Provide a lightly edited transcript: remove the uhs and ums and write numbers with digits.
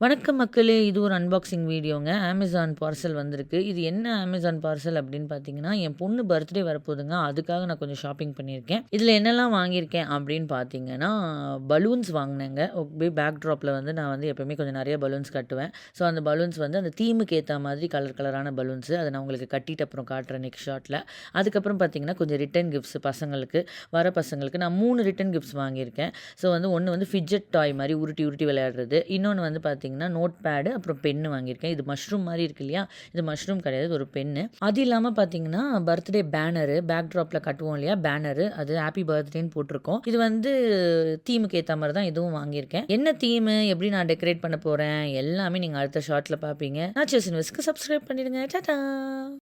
வணக்கம் மக்களே! இது ஒரு அன்பாக்சிங் வீடியோங்க. அமேசான் பார்சல் வந்திருக்கு. இது என்ன அமேசான் பார்சல் அப்படின்னு பார்த்தீங்கன்னா, என் பொண்ணு பர்த்டே வரப்போதுங்க. அதுக்காக நான் கொஞ்சம் ஷாப்பிங் பண்ணியிருக்கேன். இதில என்னலாம் வாங்கியிருக்கேன் அப்படின்னு பார்த்தீங்கன்னா, பலூன்ஸ் வாங்கினேங்க. அப்படியே பேக் ட்ராப்ல வந்து நான் வந்து எப்பவுமே கொஞ்சம் நெறைய பலூன்ஸ் கட்டுவேன். ஸோ அந்த பலூன்ஸ் வந்து அந்த தீமுக்கு ஏத்தா மாதிரி கலர் கலரான பலூன்ஸு. அத நான் உங்களுக்கு கட்டிட்டு அப்புறம் காட்டுறேன் நெக்ஸ்ட் ஷாட்ல. அதுக்கப்புறம் பார்த்தீங்கன்னா, கொஞ்சம் ரிட்டர்ன் கிஃப்ட்ஸ் பசங்களுக்கு, வர பசங்களுக்கு நான் 3 ரிட்டர்ன் கிஃப்ட்ஸ் வாங்கியிருக்கேன். ஸோ வந்து ஒண்ணு வந்து ஃபிட்ஜெட் டாய் மாரி உருட்டி உருட்டி விளையாடுறது. இன்னொன்னு வந்து பார்த்தீங்கன்னா, நோட் பேடு அப்புறம் பென்னு வாங்கியிருக்கேன். இது மஷ்ரூம் மாரி இருக்கு இல்லையா? இது மஷ்ரூம் கிடையாது. இது ஒரு பென்னு. அது இல்லாம பார்த்தீங்கன்னா, பர்த்டே பேனரு பேக் ட்ராப்ல கட்டுவோம் இல்லையா? பேனரு அது ஹேப்பி பர்த்டேன்னு போட்டிருக்கோம். இது வந்து தீமுக்கு ஏத்த மாரி தான் இதுவும் வாங்கியிருக்கேன். என்ன தீமு? எப்படி நான் டெக்கரேட் பண்ண போறேன்? எல்லாமே நீங்க அடுத்த ஷாட்ல பார்ப்பீங்க. நாச்சர்ஸ் இன்வெஸ்ட்க்கு சப்ஸ்கிரைப் பண்ணிடுங்க. டாடா!